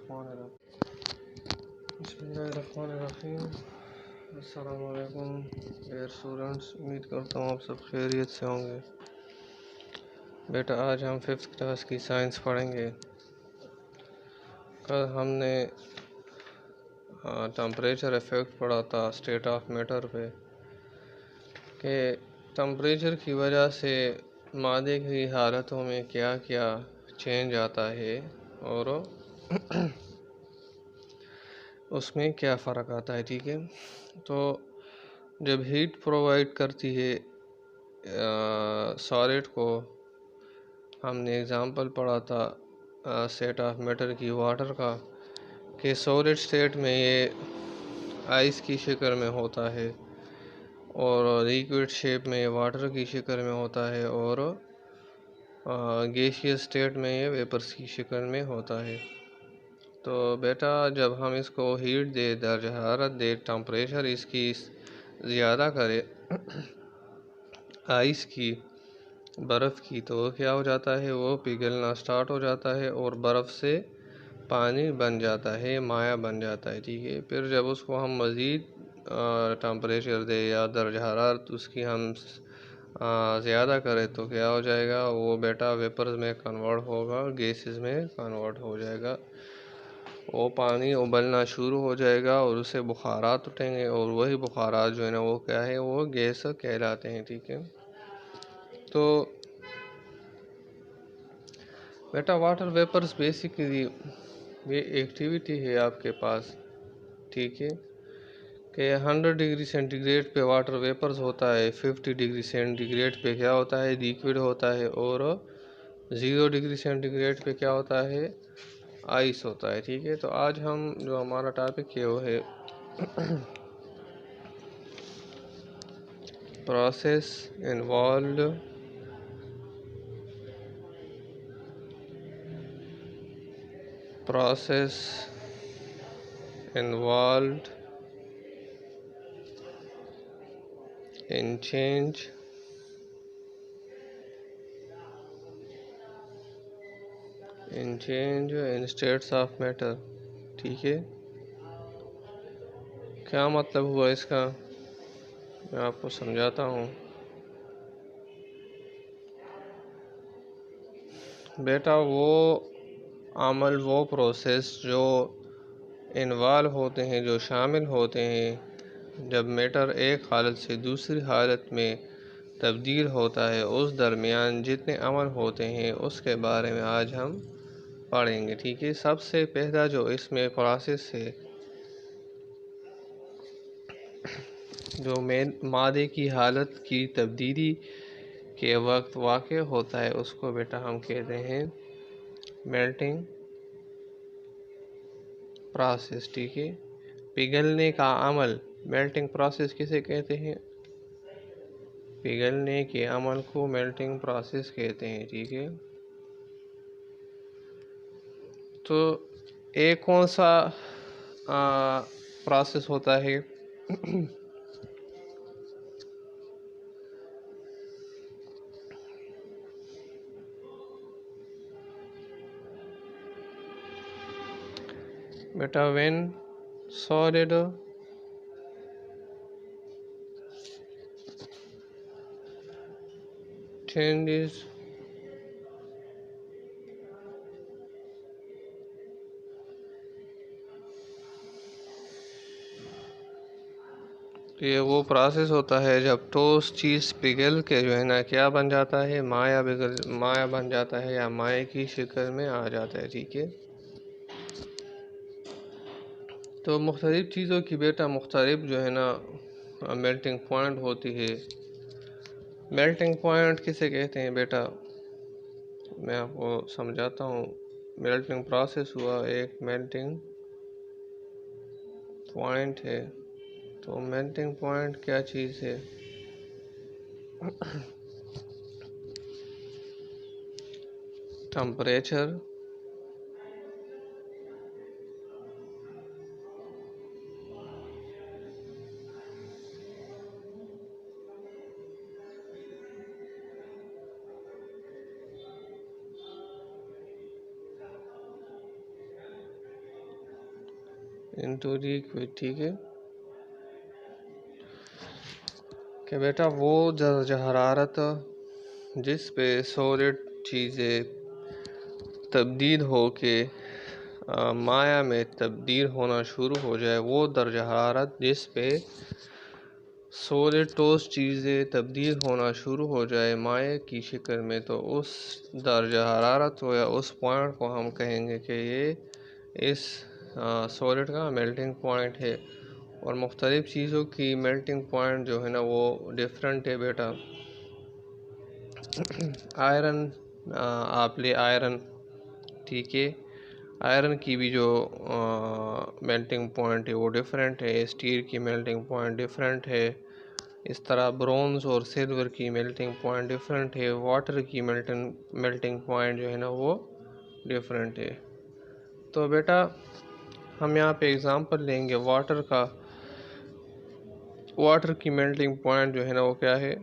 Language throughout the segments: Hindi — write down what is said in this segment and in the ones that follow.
बिस्मिल्लाहिर्रहमानिर्रहीम। अस्सलाम वालेकुम डियर स्टूडेंट्स, उम्मीद करता हूँ आप सब खैरियत से होंगे। बेटा आज हम 5th क्लास की साइंस पढ़ेंगे। कल हमने टेम्परेचर इफ़ेक्ट पढ़ा था स्टेट ऑफ मैटर पे कि टेम्परेचर की वजह से मादे की हालतों में क्या क्या चेंज आता है और उसमें क्या फ़र्क आता है। ठीक है, तो जब हीट प्रोवाइड करती है सॉलिड को, हमने एग्ज़ाम्पल पढ़ा था स्टेट ऑफ मैटर की वाटर का कि सॉलिड स्टेट में ये आइस की शक्ल में होता है और लिक्विड शेप में ये वाटर की शक्ल में होता है और गैसियस स्टेट में ये वेपर्स की शक्ल में होता है। तो बेटा जब हम इसको हीट दे, दर्ज हरारत दे, टेम्परेचर इसकी ज़्यादा करे आइस की, बर्फ़ की, तो क्या हो जाता है, वो पिघलना स्टार्ट हो जाता है और बर्फ़ से पानी बन जाता है, माया बन जाता है। ठीक है, फिर जब उसको हम मज़ीद टेम्परेचर दे या दर्ज हरारत उसकी हम ज़्यादा करें तो क्या हो जाएगा, वो बेटा वेपर्स में कन्वर्ट होगा, गैसेस में कन्वर्ट हो जाएगा। वो पानी उबलना शुरू हो जाएगा और उससे बुखारात उठेंगे और वही बुखारात जो है ना वो क्या है, वो गैस कहलाते हैं। ठीक है, तो बेटा वाटर वेपर्स बेसिकली ये एक्टिविटी है आपके पास। ठीक है, कि 100 डिग्री सेंटीग्रेड पे वाटर वेपर्स होता है, 50 डिग्री सेंटीग्रेड पे क्या होता है, लिक्विड होता है और 0 डिग्री सेंटीग्रेड पे क्या होता है, आइस होता है। ठीक है, तो आज हम जो हमारा टॉपिक है वो है process involved in change in states of matter। ठीक है, क्या मतलब हुआ इसका, मैं आपको समझाता हूँ। बेटा वो अमल, वो प्रोसेस जो इन्वॉल्व होते हैं, जो शामिल होते हैं जब मैटर एक हालत से दूसरी हालत में तब्दील होता है, उस दरमियान जितने अमल होते हैं उसके बारे में आज हम पढ़ेंगे। ठीक है, सबसे पहला जो इसमें प्रोसेस है जो मादे की हालत की तब्दीली के वक्त वाक़ होता है उसको बेटा हम कहते हैं मेल्टिंग प्रोसेस। ठीक है, पिघलने का अमल मेल्टिंग प्रोसेस किसे कहते हैं, पिघलने के अमल को मेल्टिंग प्रोसेस कहते हैं। ठीक है, तो एक कौन सा प्रोसेस होता है बेटा, व्हेन सॉलिड changes ये वो प्रोसेस होता है जब ठोस चीज़ पिघल के जो है ना क्या बन जाता है, माया बन जाता है या माए की शक्ल में आ जाता है। ठीक है, तो मुख्तलिफ़ चीज़ों की बेटा मुख्तलिफ जो है ना मेल्टिंग पॉइंट होती है। मेल्टिंग पॉइंट किसे कहते हैं बेटा, मैं आपको समझाता हूँ। मेल्टिंग प्रोसेस हुआ एक मेल्टिंग पॉइंट है। तो मेल्टिंग पॉइंट क्या चीज़ है, टेम्परेचर इनटू लिक्विड, ठीक है। कि बेटा वो दर्जा हरारत जिस पे सॉलिड चीज़ें तब्दील होके माया में तब्दील होना शुरू हो जाए, वो दर्जा हरारत जिस पे सॉलिड ठोस चीज़ें तब्दील होना शुरू हो जाए माया की शक्ल में, तो उस दर्जा हरारत को या उस पॉइंट को हम कहेंगे कि ये इस सॉलिड का मेल्टिंग पॉइंट है। और मुख्तलिफ़ चीज़ों की मेल्टिंग पॉइंट जो है ना वो डिफरेंट है बेटा। आयरन, आप ले आयरन, ठीक है। आयरन की भी जो मेल्टिंग पॉइंट है वो डिफरेंट है, स्टील की मेल्टिंग पॉइंट डिफरेंट है। इस तरह ब्रोंज़ और सिल्वर की मेल्टिंग पॉइंट डिफरेंट है। वाटर की मेल्टिंग पॉइंट जो है ना वो डिफरेंट है। तो बेटा हम यहाँ पे एग्ज़ाम्पल लेंगे वाटर का। वाटर की मेल्टिंग पॉइंट जो है ना वो क्या है?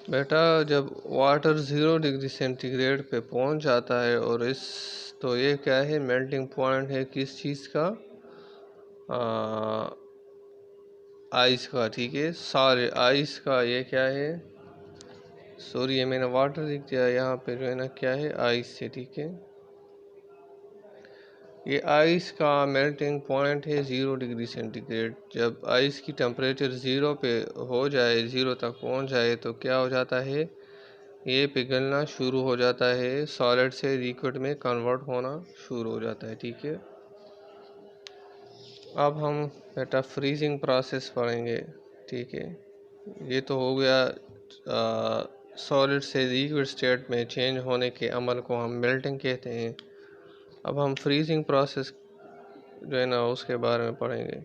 बेटा जब वाटर 0 डिग्री सेंटीग्रेड पे पहुंच जाता है और तो ये क्या है? मेल्टिंग पॉइंट है किस चीज़ का? आइस का, ठीक है। सारे आइस का ये क्या है? सॉरी, ये मैंने वाटर लिख दिया, यहाँ पे जो है ना क्या है? आइस है, ठीक है। ये आइस का मेल्टिंग पॉइंट है 0 डिग्री सेंटीग्रेड। जब आइस की टेम्परेचर 0 पे हो जाए, 0 तक पहुंच जाए, तो क्या हो जाता है? ये पिघलना शुरू हो जाता है, सॉलिड से लिक्विड में कन्वर्ट होना शुरू हो जाता है, ठीक है। अब हम बेटा फ्रीजिंग प्रोसेस पढ़ेंगे, ठीक है। ये तो हो गया सॉलिड से लिक्विड स्टेट में चेंज होने के अमल को हम मेल्टिंग कहते हैं। अब हम फ्रीजिंग प्रोसेस जो है ना उसके बारे में पढ़ेंगे।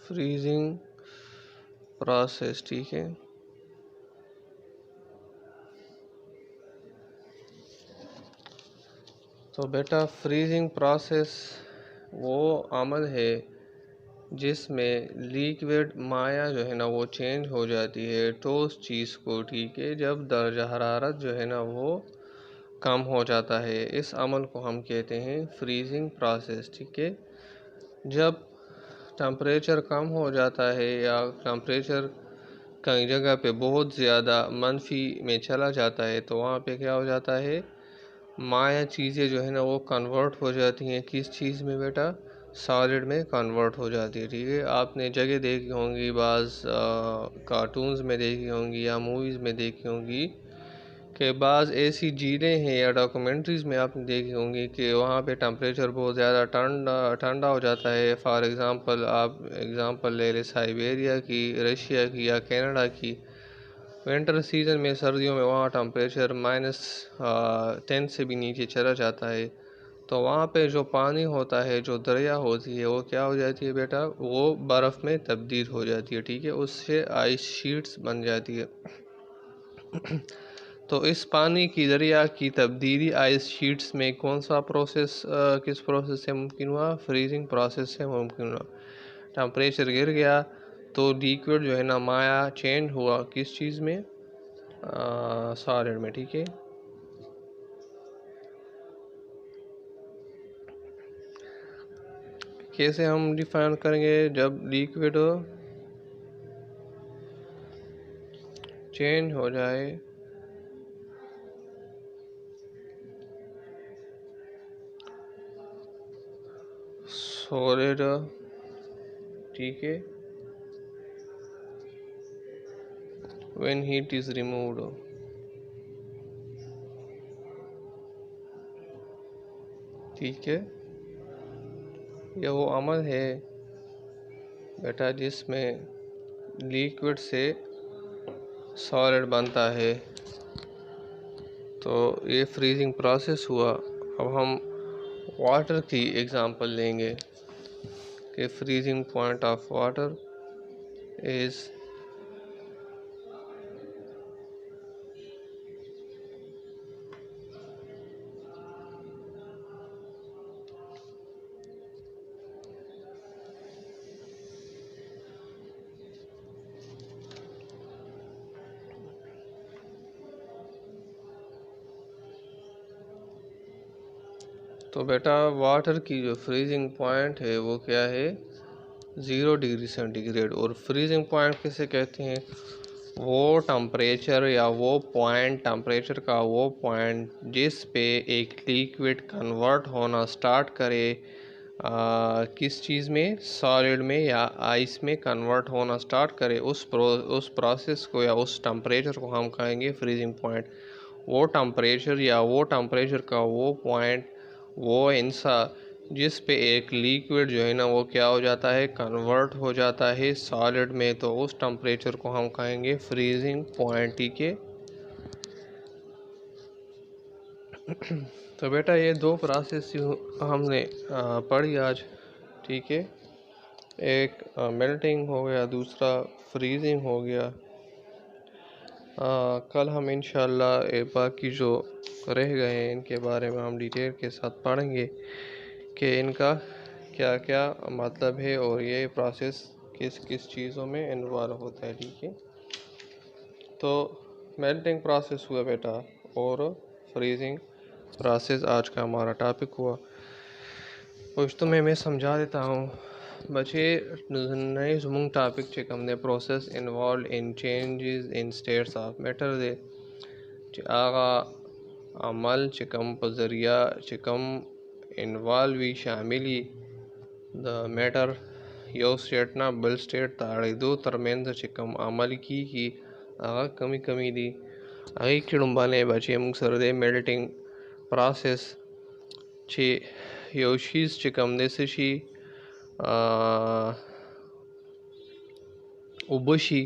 फ्रीजिंग प्रोसेस, ठीक है। तो बेटा फ्रीजिंग प्रोसेस वो अमल है जिसमें लिक्विड माया जो है ना वो चेंज हो जाती है ठोस चीज़ को, ठीक है, जब दर्जा हरारत जो है ना वो कम हो जाता है। इस अमल को हम कहते हैं फ्रीजिंग प्रोसेस, ठीक है। जब टेम्परेचर कम हो जाता है या टेम्परेचर कई जगह पे बहुत ज़्यादा मनफी में चला जाता है, तो वहाँ पे क्या हो जाता है? माया चीज़ें जो है ना वो कन्वर्ट हो जाती हैं किस चीज़ में बेटा? सॉलिड में कन्वर्ट हो जाती है, ठीक है। आपने जगह देखी होंगी, बाज़ कार्टून्स में देखी होंगी या मूवीज़ में देखी होंगी कि बाज़ ऐसी झीलें हैं या डॉक्यूमेंट्रीज़ में आपने देखी होंगी कि वहाँ पे टेम्परेचर बहुत ज़्यादा ठंडा ठंडा हो जाता है। फॉर एग्ज़ाम्पल आप एग्ज़ाम्पल ले लें साइबेरिया की, रशिया की या कनाडा की। विंटर सीज़न में, सर्दियों में वहाँ टेम्परेचर -10 से भी नीचे चला जाता है। तो वहाँ पे जो पानी होता है, जो दरिया होती है, वो क्या हो जाती है बेटा? वो बर्फ़ में तब्दील हो जाती है, ठीक है। उससे आइस शीट्स बन जाती है। तो इस पानी की दरिया की तब्दीली आइस शीट्स में कौन सा प्रोसेस किस प्रोसेस से मुमकिन हुआ? फ्रीजिंग प्रोसेस से मुमकिन हुआ। टेम्परेचर गिर गया तो लिक्विड जो है ना माया चेंज हुआ किस चीज़ में? सॉलिड में, ठीक है। कैसे हम डिफाइन करेंगे जब लिक्विड चेंज हो जाए? सॉलिड, ठीक है, व्हेन हीट इज रिमूव्ड, ठीक है। यह वो अमल है बेटा जिसमें लिक्विड से सॉलिड बनता है। तो ये फ्रीजिंग प्रोसेस हुआ। अब हम वाटर की एग्जांपल लेंगे कि freezing point of water is तो बेटा वाटर की जो फ्रीजिंग पॉइंट है वो क्या है, 0 डिग्री सेंटीग्रेड। और फ्रीजिंग पॉइंट किसे कहते हैं, वो टेम्परेचर या वो पॉइंट, टेम्परेचर का वो पॉइंट जिस पे एक लिक्विड कन्वर्ट होना स्टार्ट करे किस चीज़ में, सॉलिड में या आइस में कन्वर्ट होना स्टार्ट करे, उस प्रोसेस को या उस टेम्परेचर को हम कहेंगे फ्रीजिंग पॉइंट। वो टेम्परेचर या वो टेम्परेचर का वो पॉइंट, वो इंसा जिस पे एक लिक्विड जो है ना वो क्या हो जाता है, कन्वर्ट हो जाता है सॉलिड में, तो उस टेम्परेचर को हम कहेंगे फ्रीजिंग पॉइंट। ठीक है। तो बेटा ये दो प्रोसेस हमने पढ़ी आज। ठीक है, एक मेल्टिंग हो गया, दूसरा फ्रीजिंग हो गया। कल हम इंशाल्लाह बाकी जो रह गए हैं इनके बारे में हम डिटेल के साथ पढ़ेंगे कि इनका क्या क्या मतलब है और ये प्रोसेस किस किस चीज़ों में इन्वॉल्व होता है। ठीक है, तो मेल्टिंग प्रोसेस हुआ बेटा और फ्रीजिंग प्रोसेस आज का हमारा टॉपिक हुआ। कुछ तो मैं समझा देता हूँ बच्चे। नए जुमंग टॉपिक चे कम process involve in changes in states of matter दे आगा अमल चिकम पजरिया चिकम इन्वॉल्व भी शामिली द मैटर यो स्टेट ना बल स्टेट ताड़िदो तरमेंद चिकम अमल की आगा कमी कमी दी आगे किड़ुम्बाने बचे मुंग सरदे मेल्टिंग प्रोसेस चे योशीज चिकम देसी उबशी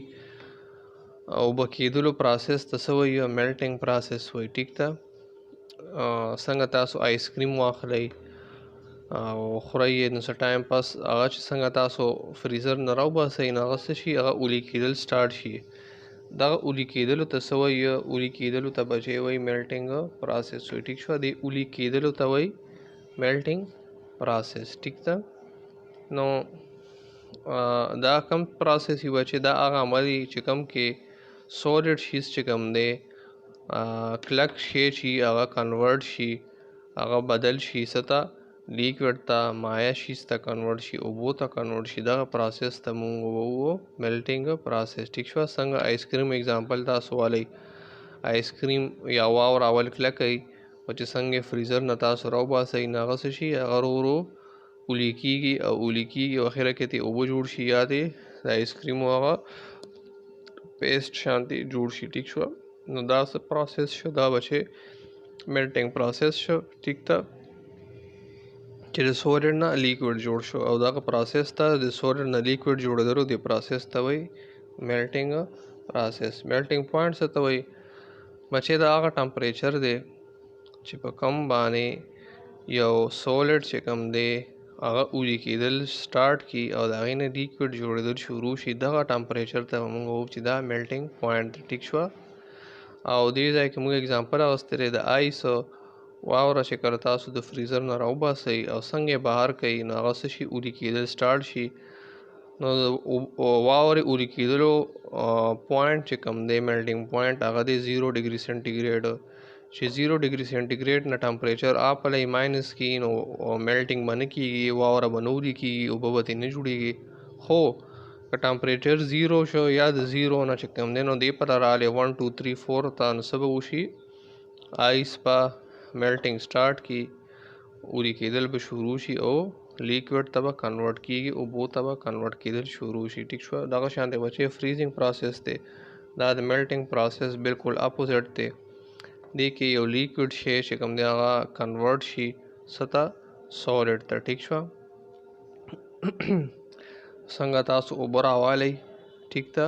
उबकीदुलो प्रोसेस तसवई मेल्टिंग प्रोसेस हुई। ठीक था। संग तासो आइसक्रीम वाखलई खुराई नुस टाइम पास आगा संग तासो फ्रीज़र न राव बासई नागसशी आगा उली कीदल स्टार्ट शी दा उली कीदलो तसवई उली कीदलो तबचे वही मेल्टिंग प्रोसेस हुई। ठीक शो दी उली कीदलो तवई मेल्टिंग प्रोसेस। ठीक था। नो दा कम प्रोसेस ही बचे दा आगा हमारी चिकम के सॉलिड शीज चिकम दे क्लक शे शी आगा कन्वर्ट शी आगा बदल शी सता लिक्विड ता माया शीज ता कन्वर्ट शी उबो ता कन्वर्ट शी दा प्रोसेस ता मुंगो वो मेल्टिंग प्रोसेस। ठीक शो संग आइसक्रीम एग्जांपल ता सवाली आइसक्रीम या वावर आवल क्लक आई वचे संगे फ्रीज़र नता सुराव बासई नागस शी अगर वो उलिकी वगैरह के थे ओबो जुड़ शी यादे आइसक्रीम वागा पेस्ट शांति जुड़ शी। ठीक शो नो दा से प्रोसेस शो दा बचे मेल्टिंग प्रोसेस शो। ठीक था। चिर सॉलिड ना लिक्विड जोड़ शो और दा का प्रोसेस था द सॉलिड ना लिक्विड जोड़ दरो द प्रोसेस था वही मेल्टिंग प्रोसेस। मेल्टिंग पॉइंट से तो वही बचे दा का टेम्परेचर दे चिप कम बाने यो सॉलिड से कम दे आगा उली कीदल स्टार्ट की और आगे ने लिक्विड जोड़दल शुरू सीधा का टेम्परेचर तक मंगो सीधा मेल्टिंग पॉइंट। ठीक शो और दी जाए कि मुझे एग्जांपल आवस्ते द आइस वावरा से करता सु द फ्रीज़र न राउबा सही और संगे बाहर कई नागसशी उली कीदल स्टार्ट शी नो वावरे उली कीदलो पॉइंट चे कम दे मेल्टिंग पॉइंट आगा दे 0 डिग्री सेंटीग्रेड 0 डिग्री सेंटीग्रेड न टेम्परेचर आप अलाई माइनस की नो मेल्टिंग बने की वावरा बनूरी की उबवती ने जुड़ेगी हो का टेम्परेचर 0 शो याद 0 ना चिकम देनो दे पता राले 1 2 3 4 तान सब उशी आइस पा मेल्टिंग स्टार्ट की उरी कीदल पे शुरू शी ओ लिक्विड तब कन्वर्ट की उबो तब कन्वर्ट कीदल शुरू शी। ठीक शो दागा शांति बचे फ्रीजिंग प्रोसेस थे दाद मेल्टिंग प्रोसेस बिल्कुल अपोजिट थे देखिए यो लिक्विड शे चिकम देगा कन्वर्ट शी सता सॉलिड था। ठीक शो संगतास उबरा वाले। ठीक था।